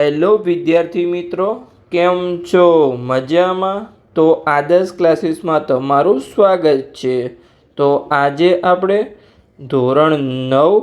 Hello વિદ્યાર્થી મિત્રો, કેમ છો? મજામાં? તો આદર્શ ક્લાસીસમાં તમારું સ્વાગત છે. તો આજે આપણે ધોરણ 9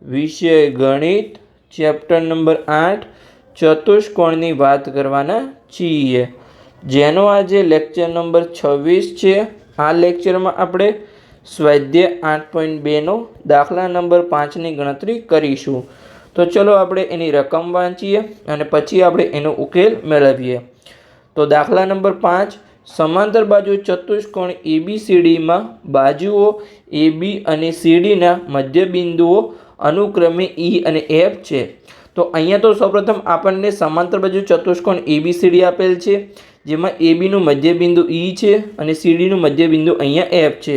વિષય ગણિત ચેપ્ટર નંબર 8 ચતુષ્કોણની વાત કરવાના છીએ, જેનો આજે લેક્ચર નંબર 26 છે. આ લેક્ચરમાં આપણે સ્વાધ્યાય 8.2નો દાખલા નંબર 5ની ગણતરી કરીશું. તો ચલો આપણે એની રકમ વાંચીએ અને પછી આપણે એનો ઉકેલ મેળવીએ. તો દાખલા નંબર 5, સમાંતર બાજુ ચતુષ્કોણ ABCDમાં બાજુઓ AB અને CDના મધ્યબિંદુઓ અનુક્રમે E અને F છે. તો અહીંયા તો સૌપ્રથમ આપણને સમાંતર બાજુ ચતુષ્કોણ ABCD આપેલ છે, જેમાં ABનું મધ્યબિંદુ E છે અને CDનું મધ્યબિંદુ અહીંયા F છે.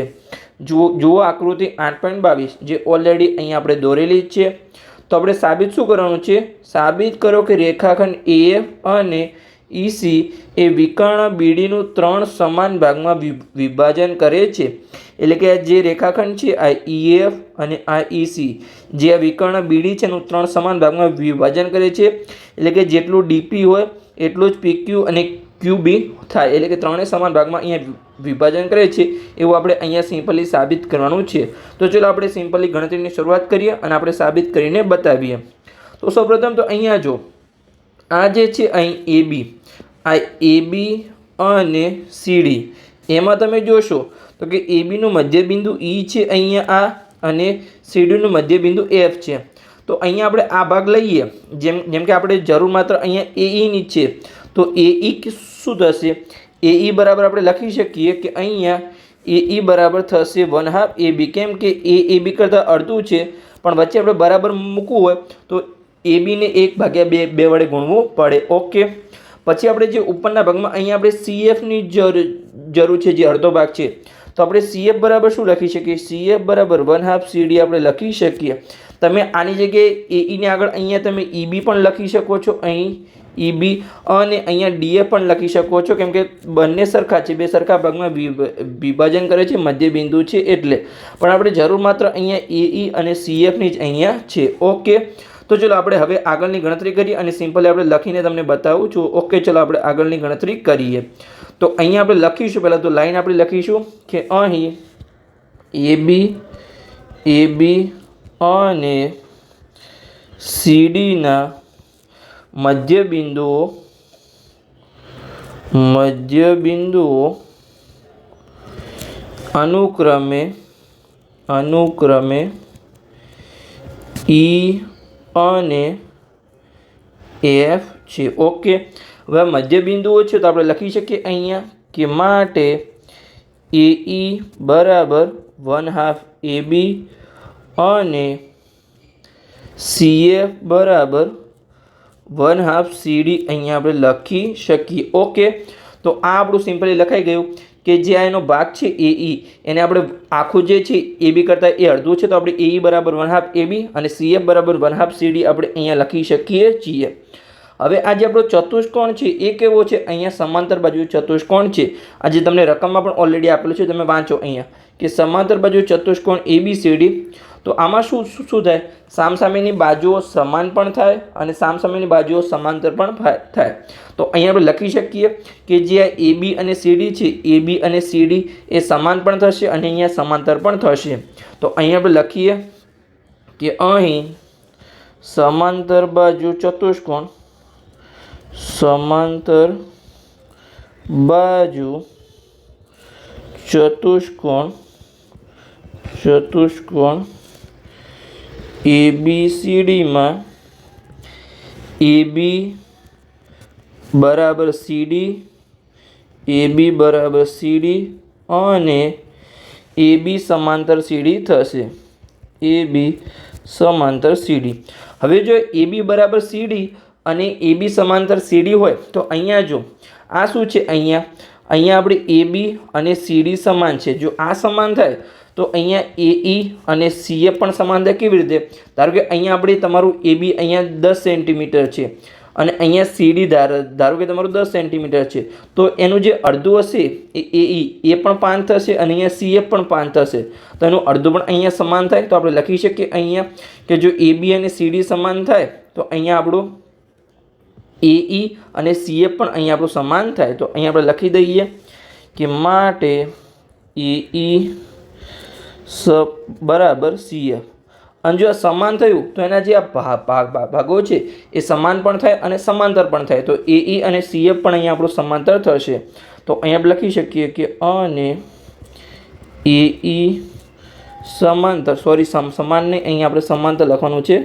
જુઓ આકૃતિ 8.22 જે ઓલરેડી અહીંયા આપણે દોરેલી જ છે. તો આપણે સાબિત શું કરવાનું છે? સાબિત કરો કે રેખાખંડ AF અને EC એ વિકર્ણ BDનું 3 સમાન ભાગમાં વિભાજન કરે છે. એટલે કે જે રેખાખંડ છે આ EF અને આ EC, જે આ વિકર્ણ BD છે એનું 3 સમાન ભાગમાં વિભાજન કરે છે. એટલે કે જેટલું DP હોય એટલું જ PQ અને QB થાય. એટલે કે ત્રણેય સમાન ભાગમાં અહીંયા વિભાજન કરે છે, એવું આપણે અહીંયા સિમ્પલી સાબિત કરવાનું છે. તો ચલો આપણે સિમ્પલી ગણતરીની શરૂઆત કરીએ અને આપણે સાબિત કરીને બતાવીએ. તો સૌપ્રથમ તો અહીંયા જો આ જે છે અહીં AB, આ AB અને CD, એમાં તમે જોશો તો કે ABનું મધ્યબિંદુ E છે અહીંયા આ, અને CDનું મધ્યબિંદુ F છે. તો અહીંયા આપણે આ ભાગ લઈએ, જેમ કે આપણે જરૂર માત્ર અહીંયા AEની છે. તો AE શું થશે? AE બરાબર આપણે લખી શકીએ કે અહીંયા AE બરાબર થશે 1/2 AB. કેમ કે AB કરતાં અડધું છે, પણ વચ્ચે આપણે બરાબર મૂકવું હોય તો ABને 1/2 વડે ગુણવું પડે. ઓકે, પછી આપણે જે ઉપરના ભાગમાં અહીંયા આપણે CFની જરૂર છે, જે અડધો ભાગ છે. તો આપણે CF બરાબર શું લખી શકીએ? CF બરાબર 1/2 CD આપણે લખી શકીએ. તમે આની જગ્યાએ AEને આગળ અહીંયા તમે EB પણ લખી શકો છો, અહીં EB, અને અહીંયા DF પણ લખી શકો છો, કેમ કે બંને સરખા છે, બે સરખા ભાગમાં વિભાજન કરે છે, મધ્યબિંદુ છે એટલે. પણ આપણે જરૂર માત્ર અહીંયા AE અને CFની જ અહીંયા છે. ઓકે, તો ચલો આપણે હવે આગળની ગણતરી કરીએ અને સિમ્પલી આપણે લખીને તમને બતાવું છું. ઓકે, ચલો આપણે આગળની ગણતરી કરીએ. તો અહીંયા આપણે લખીશું, પહેલાં તો લાઈન આપણે લખીશું કે અહીં AB અને CDના મધ્યબિંદુઓ અનુક્રમે E અને F છે. ઓકે, હવે મધ્યબિંદુઓ છે તો આપણે લખી શકીએ અહીંયા કે માટે AE બરાબર 1/2 AB અને CF બરાબર 1/2 CD અહીંયા આપણે લખી શકીએ. ઓકે, તો આ આપણું સિમ્પલી લખાઈ ગયું કે જે આ એનો ભાગ છે AE, એને આપણે આખું જે છે AB કરતાં એ અડધું છે, તો આપણે AE બરાબર 1/2 AB અને CF બરાબર 1/2 CD આપણે અહીંયા લખી શકીએ છીએ. હવે આ જે આપણો ચતુષ્કોણ છે એ કેવો છે? અહીંયા સમાંતર બાજુ ચતુષ્કોણ છે. આજે તમને રકમમાં પણ ઓલરેડી આપેલું છે, તમે વાંચો અહીંયા કે સમાંતર બાજુ ચતુષ્કોણ ABCD. તો આમાં શું થાય? સામસામેની બાજુઓ સમાન પણ થાય અને સામસામેની બાજુઓ સમાંતર પણ થાય. તો અહીંયા આપણે લખી શકીએ કે જે આ AB અને CD છે, AB અને CD એ સમાન પણ થશે અને અહીંયા સમાંતર પણ થશે. તો અહીંયા આપણે લખીએ કે અહીં સમાંતર બાજુ ચતુષ્કોણ ABCDમાં AB બરાબર CD, AB બરાબર CD અને AB સમાંતર CD થશે. AB સમાંતર CD. હવે જો AB બરાબર CD અને AB સમાંતર CD હોય તો અહીંયા જો આ શું છે? અહીંયા આપણે AB અને CD સમાન છે. જો આ સમાન થાય તો અહીંયા AE અને CF પણ સમાન થાય. કેવી રીતે? ધારો કે અહીંયા આપણે તમારું AB અહીંયા 10 સેન્ટીમીટર છે અને અહીંયા CD ધારો કે તમારું 10 સેન્ટીમીટર છે, તો એનું જે અડધું હશે એ AE એ પણ 5 થશે અને અહીંયા CF પણ 5 થશે. તો એનું અડધું પણ અહીંયા સમાન થાય. તો આપણે લખી શકીએ અહીંયા કે જો AB અને CD સમાન થાય તો અહીંયા આપણું AE અને CF પણ અહીંયા આપણું સમાન થાય તો અહીંયા આપણે લખી દઈએ કે માટે AE બરાબર CF. અને જો આ સમાન થયું તો એના જે આ ભાગો છે એ સમાન પણ થાય અને સમાંતર પણ થાય તો AE અને CF પણ અહીંયા આપણું સમાંતર થશે. તો અહીંયા આપણે લખી શકીએ કે અને AE સમાંતર સમાન નહીં, અહીંયા આપણે સમાંતર લખવાનું છે,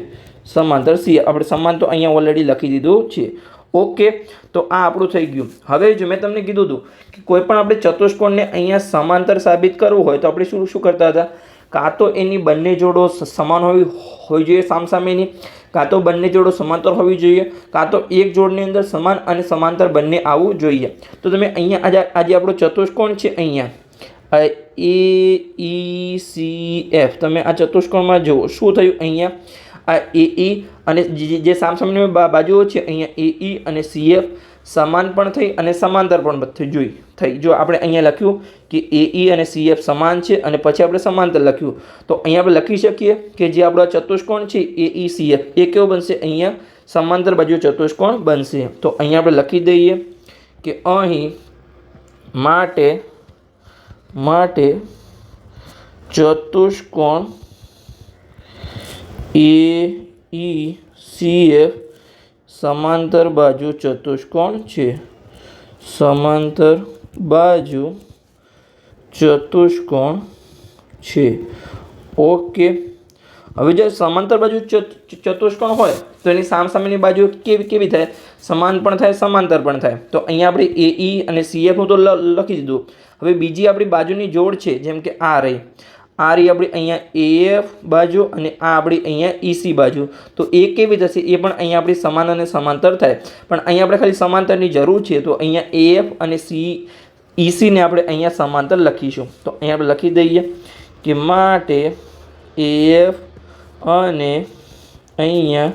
સમાંતર CF. આપણે સમાન તો અહીંયા ઓલરેડી લખી દીધું છે. ઓકે, તો આ આપણું થઈ ગયું. હવે જો મેં તમને કીધું હતું કે કોઈ પણ આપણે ચતુષ્કોણને અહીંયા સમાંતર સાબિત કરવું હોય તો આપણે શું કરતા હતા, કાં તો એની બંને જોડો સમાન હોવી જોઈએ સામસામેની, કાં તો બંને જોડો સમાંતર હોવી જોઈએ, કાં તો એક જોડની અંદર સમાન અને સમાંતર બંને આવવું જોઈએ. તો તમે અહીંયા આજે આપણો ચતુષ્કોણ છે અહીંયા AECF, તમે આ ચતુષ્કોણમાં જુઓ શું થયું. અહીંયા આ AE અને જે સામસામેની બાજુઓ છે અહીંયા AE અને CF સમાન પણ થઈ અને સમાંતર પણ થઈ. જો આપણે અહીંયા લખ્યું કે AE અને CF સમાન છે અને પછી આપણે સમાંતર લખ્યું તો અહીંયા આપણે લખી શકીએ કે જે આપણો ચતુષ્કોણ છે AECF એ કેવો બનશે, અહીંયા સમાંતર બાજુ ચતુષ્કોણ બનશે. તો અહીંયા આપણે લખી દઈએ કે અહીં માટે ચતુષ્કોણ AECF સમાંતર બાજુ ચતુષ્કોણ છે, સમાંતર બાજુ ચતુષ્કોણ છે. ઓકે, હવે જો સમાંતર બાજુ ચતુષ્કોણ હોય તો એની સામસામેની બાજુ કેવી થાય, સમાન પણ થાય સમાંતર પણ થાય. તો અહીંયા આપણે AE અને CF નું તો લખી દીધું. હવે બીજી આપણી બાજુની જોડ છે જેમ કે આ રહી આપણી અહીંયા AF બાજુ અને આ આપણી અહીંયા EC બાજુ. તો એ કેવી થશે, એ પણ અહીંયા આપણી સમાન અને સમાંતર થાય. પણ અહીંયા આપણે ખાલી સમાંતરની જરૂર છે તો અહીંયા AF અને EC ને આપણે અહીંયા સમાંતર લખીશું. તો અહીંયા આપણે લખી દઈએ કે માટે AF અને અહીંયા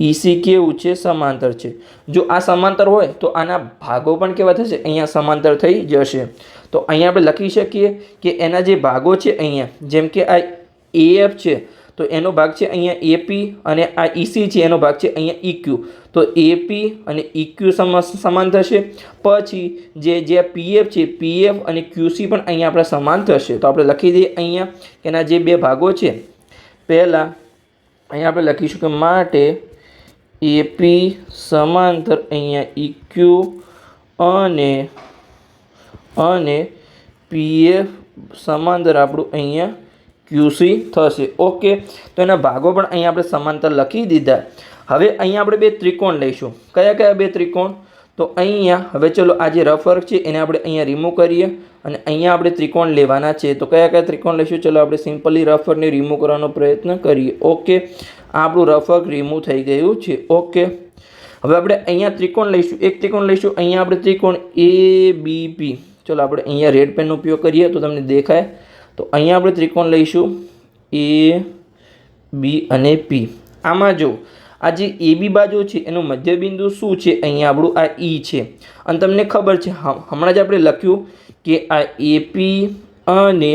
EC કેવું છે, સમાંતર છે. જો આ સમાંતર હોય તો આના ભાગો પણ કેવા થશે, અહીંયા સમાંતર થઈ જશે. તો અહીંયા આપણે લખી શકીએ કે એના જે ભાગો છે અહીંયા જેમ કે આ AF છે તો એનો ભાગ છે અહીંયા AP અને આ EC છે એનો ભાગ છે અહીંયા EQ. તો AP અને EQ સમાન થશે. પછી જે PF છે PF અને QC પણ અહીંયા આપણે સમાન થશે. તો આપણે લખી દઈએ અહીંયા કે એના જે બે ભાગો છે, પહેલાં અહીંયા આપણે લખીશું કે માટે AP સમાંતર અહીંયા EQ અને PF સમાંતર આપણું અહીંયા QC થશે. ઓકે, તો એના ભાગો પણ અહીંયા આપણે સમાંતર લખી દીધા. હવે અહીંયા આપણે બે ત્રિકોણ લઈશું. કયા બે ત્રિકોણ, તો અહીંયા હવે ચલો આ જે રફ વર્ક છે એને આપણે અહીંયા રિમૂવ કરીએ અને અહીંયા આપણે ત્રિકોણ લેવાના છે. તો કયા ત્રિકોણ લઈશું, ચલો આપણે સિમ્પલી રફ વર્કને રિમૂવ કરવાનો પ્રયત્ન કરીએ. ઓકે, આપણું રફ વર્ક રિમૂવ થઈ ગયું છે. ઓકે, હવે આપણે અહીંયા ત્રિકોણ લઈશું, એક ત્રિકોણ લઈશું. અહીંયા આપણે ત્રિકોણ ABP, ચલો આપણે અહીંયા રેડ પેનનો ઉપયોગ કરીએ તો તમને દેખાય. તો અહીંયા આપણે ત્રિકોણ લઈશું A, B અને P. આમાં જો આ જે AB બાજુ છે એનું મધ્યબિંદુ શું છે, અહીંયા આપણું આ E છે. અને તમને ખબર છે હમણાં જ આપણે લખ્યું કે આ AP અને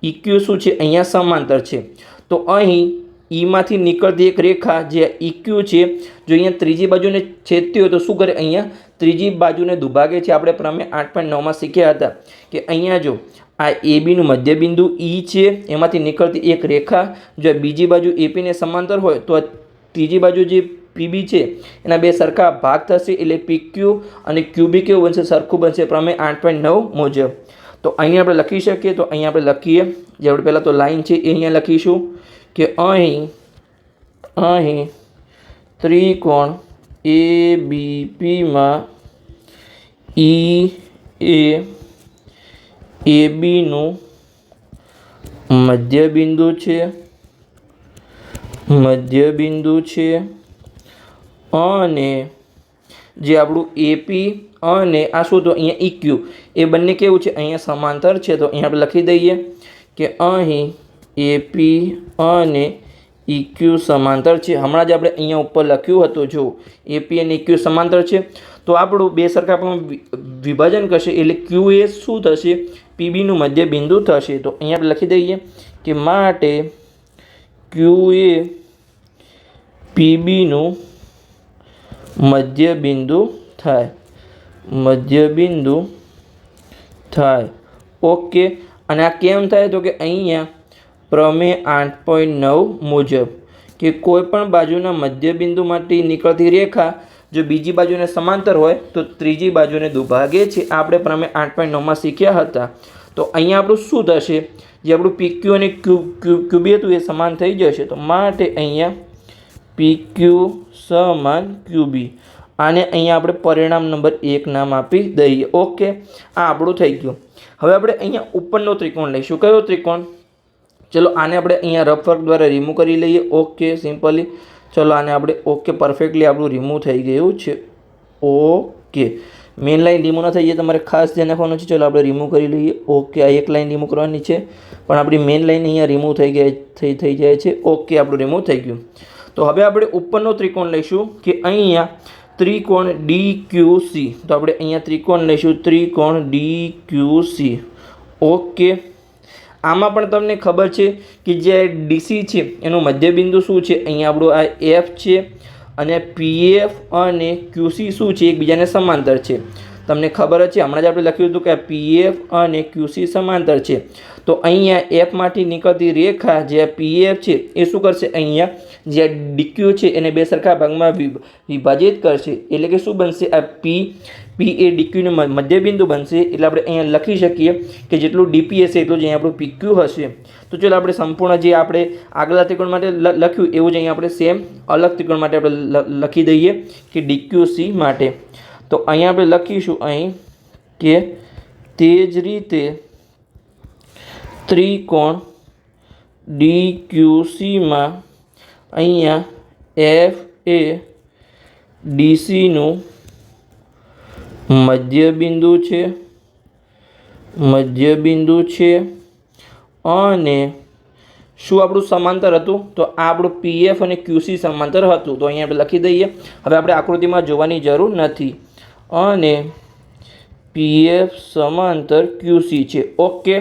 EQ શું છે, અહીંયા સમાંતર છે. તો અહીં ઈમાંથી નીકળતી એક રેખા જે EQ છે જો અહીંયા ત્રીજી બાજુને છેદતી હોય તો શું કરે, અહીંયા ત્રીજી બાજુને દુભાગે છે. આપણે પ્રમેય 8.9માં શીખ્યા હતા કે અહીંયા જો આ ABનું મધ્યબિંદુ E છે એમાંથી નીકળતી એક રેખા જો બીજી બાજુ APને સમાંતર હોય તો ત્રીજી બાજુ જે PB છે એના બે સરખા ભાગ થશે એટલે PQ અને QB કેવું બનશે, સરખું બનશે પ્રમેય 8.9 મુજબ. તો અહીંયા આપણે લખી શકીએ. તો અહીંયા આપણે લખીએ, જે આપણે પહેલાં તો લાઈન છે એ અહીંયા લખીશું કે અહીં ત્રિકોણ ABPમાં ABનું મધ્યબિંદુ છે અને જે આપણું AP અને આ શું તો અહીંયા EQ એ બંને કેવું છે, અહીંયા સમાંતર છે. તો અહીંયા આપણે લખી દઈએ કે અહીં AP અને EQ સમાંતર છે. હમણાં જ આપણે અહીંયા ઉપર લખ્યું હતું જો AP અને EQ સમાંતર છે તો આપણું બે સરખા વિભાજન કરશે એટલે Q એ શું થશે, PBનું મધ્યબિંદુ થશે. તો અહીંયા આપણે લખી દઈએ કે માટે Q એ PBનું મધ્યબિંદુ થાય, મધ્યબિંદુ થાય. ઓકે. અને આ કેમ થાય તો કે અહીંયા પ્રમેય 8.9 મુજબ કે કોઈ પણ બાજુના મધ્યબિંદુમાંથી નીકળતી રેખા જો બીજી બાજુને સમાંતર હોય તો ત્રીજી બાજુને દુભાગે છે. આપણે પ્રમેય 8.9માં શીખ્યા હતા. તો અહીંયા આપણું શું થશે, જે આપણું PQ અને QB હતું એ સમાન થઈ જશે. તો માટે અહીંયા PQ સમાન QB. આને અહીંયા આપણે પરિણામ નંબર 1 નામ આપી દઈએ. ઓકે, આ આપણું થઈ ગયું. હવે આપણે અહીંયા ઉપરનો ત્રિકોણ લઈશું. કયો ત્રિકોણ? ચલો આને આપણે અહીંયા રફ વર્ક દ્વારા રિમૂવ કરી લઈએ. Okay, simply. ચલો આને આપણે ઓકે પરફેક્ટલી આપણું રિમૂવ થઈ ગયું છે. ઓકે, મેઇન લાઈન રિમૂવ ન થઈ જાય તમારે ખાસ ધ્યાન રાખવાનું છે. ચલો આપણે રિમૂવ કરી લઈએ. ઓકે, આ એક લાઈન રિમૂવ કરવાની છે પણ આપણી મેઇન લાઈન અહીંયા રિમૂવ થઈ જાય છે. ઓકે, આપણું રિમૂવ થઈ ગયું. તો હવે આપણે ઉપરનો ત્રિકોણ લઈશું કે અહીંયા ત્રિકોણ DQC. તો આપણે અહીંયા ત્રિકોણ લઈશું, ત્રિકોણ DQC. ઓકે, આમાં પણ તમને ખબર છે કે જે DC છે એનું મધ્યબિંદુ શું છે, અહીંયા આપણું આ F છે અને PF અને QC શું છે, એકબીજાને સમાંતર છે. તમને ખબર જ છે, હમણાં જ આપણે લખ્યું હતું કે PF અને QC સમાંતર છે. તો અહીંયા F માંથી નીકળતી રેખા જે PF છે એ શું કરશે, અહીંયા જે DQ છે એને બે સરખા ભાગમાં વિભાજિત કરશે. એટલે કે શું બનશે, આ P એ DQનું મધ્યબિંદુ બનશે. એટલે આપણે અહીંયા લખી શકીએ કે જેટલું DP હશે એટલું જ અહીંયા આપણું PQ હશે. તો ચાલો આપણે સંપૂર્ણ જે આપણે આગલા ત્રિકોણ માટે લખ્યું એવું જ અહીંયા આપણે સેમ અલગ ત્રિકોણ માટે આપણે લખી દઈએ કે DQC માટે. તો અહીંયા આપણે લખીશું અહીં કે તે જ રીતે ત્રિકોણ DQCમાં અહીંયા F એ DCનું મધ્યબિંદુ છે, અને શું આપણું સમાંતર હતું, તો આ આપણું PF અને QC સમાંતર હતું. તો અહીંયા આપણે લખી દઈએ. હવે આપણે આકૃતિમાં જોવાની જરૂર નથી. અને PF સમાંતર QC છે. ઓકે,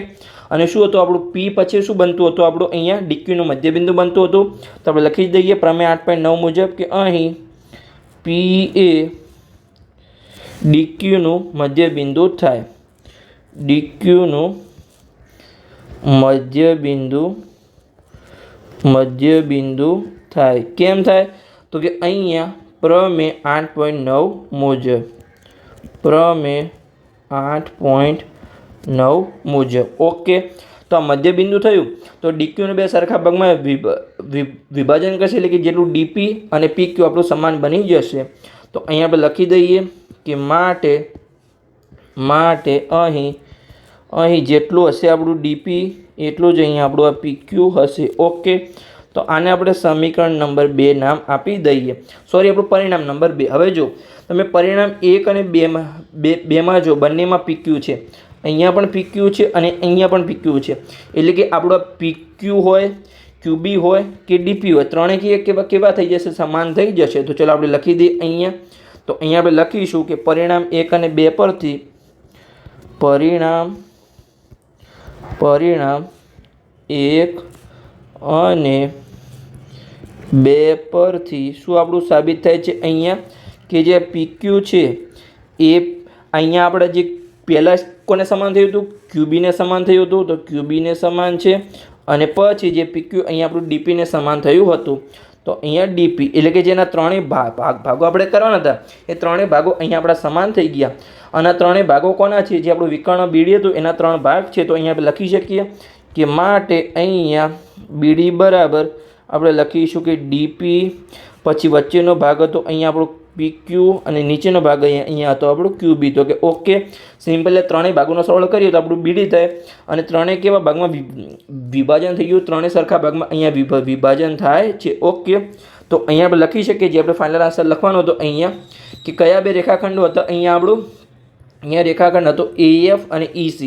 અને શું હતું આપણું P પછી શું બનતું હતું, આપણું અહીંયા DQનું મધ્યબિંદુ બનતું હતું. તો આપણે લખી દઈએ પ્રમેય 8.9 મુજબ કે અહીં P એ DQનું મધ્યબિંદુ થાય, DQનું મધ્યબિંદુ થાય. કેમ થાય તો કે અહીંયા પ્રમેય 8.9 મુજબ, પ્રમેય 8.9 મુજબ. ઓકે, તો આ મધ્યબિંદુ થયું તો DQને બે સરખા ભાગમાં વિભાજન કરશે. એટલે કે જેટલું DP અને PQ આપણું સમાન બની જશે. તો અહીંયા આપણે લખી દઈએ કે માટે અહીં જેટલું હશે આપણું DP એટલું જ અહીંયા આપણું આ PQ હશે. ઓકે, તો આને આપણે સમીકરણ નંબર 2 નામ આપી દઈએ. સોરી, આપણું પરિણામ નંબર 2. હવે જો તમે પરિણામ 1 અને 2માં જો બંનેમાં PQ છે, અહીંયા પણ PQ છે અને અહીંયા પણ PQ છે. એટલે કે આપણું PQ હોય, QB હોય કે DP હોય, ત્રણેય કેવા થઈ જશે, સમાન થઈ જશે. તો ચલો આપણે લખી દઈએ અહીંયા. તો અહીંયા આપણે લખીશું કે પરિણામ 1 અને 2 પરથી પરિણામ 1 અને 2 પરથી શું આપણું સાબિત થાય છે, અહીંયા કે જે PQ છે એ અહીંયા આપણે જે પહેલાં કોને સમાન થયું હતું, QBને સમાન થયું હતું. તો QBને સમાન છે. અને પછી જે PQ અહીંયા આપણું DPને સમાન થયું હતું. તો અહીંયા DP એટલે કે જેના ત્રણેય ભાગો આપણે કરવાના હતા એ ત્રણેય ભાગો અહીંયા આપણા સમાન થઈ ગયા. અને ત્રણેય ભાગો કોના છે, જે આપણું વિકર્ણ BD હતું એના 3 ભાગ છે. તો અહીંયા આપણે લખી શકીએ કે માટે અહીંયા BD બરાબર આપણે લખીશું કે DP, પછી વચ્ચેનો ભાગ હતો અહીંયા આપણું PQ અને નીચેનો ભાગ અહીંયા હતો આપણું QB. તો કે ઓકે, સિમ્પલ ત્રણેય ભાગોનો સરવાળો કરીએ તો આપણું BD થાય. અને ત્રણેય કેવા ભાગમાં વિભાજન થઈ ગયું, ત્રણેય સરખા ભાગમાં અહીંયા વિભાજન થાય છે. ઓકે, તો અહીંયા આપણે લખી શકીએ જે આપણે ફાઇનલ આન્સર લખવાનો હતો અહીંયા કે કયા બે રેખાખંડો હતા. અહીંયા રેખાખંડ હતો AF અને EC.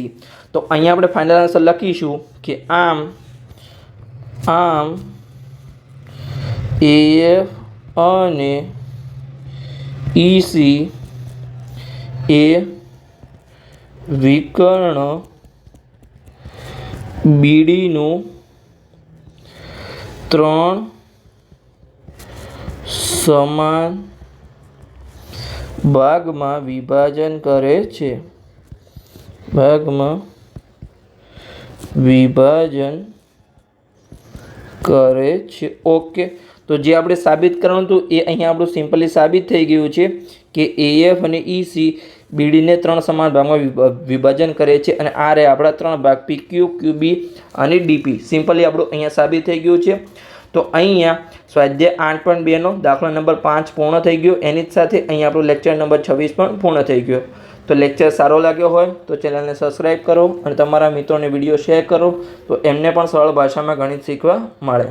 તો અહીંયા આપણે ફાઇનલ આન્સર લખીશું કે આમ AF અને EC એ વિકર્ણ BDનું 3 સમાન ભાગમાં વિભાજન કરે છે. ભાગમાં વિભાજન કરે છે. ઓકે, તો જે આપણે સાબિત કરવાનું હતું એ અહીંયા આપણું સિમ્પલી સાબિત થઈ ગયું છે કે AF અને EC BDને 3 સમાન ભાગમાં વિભાજન કરે છે અને આ રહે આપણા 3 ભાગ PQ, QB અને DP. સિમ્પલી આપણું અહીંયા સાબિત થઈ ગયું છે. તો અહીંયા સ્વાધ્યાય 8.2નો દાખલા નંબર 5 પૂર્ણ થઈ ગયો. એની જ સાથે અહીંયા આપણું લેક્ચર નંબર 26 પણ પૂર્ણ થઈ ગયો. તો લેક્ચર સારો લાગ્યો હોય તો ચેનલને સબસ્ક્રાઈબ કરો અને તમારા મિત્રોને વિડીયો શેર કરો તો એમને પણ સરળ ભાષામાં ગણિત શીખવા મળે.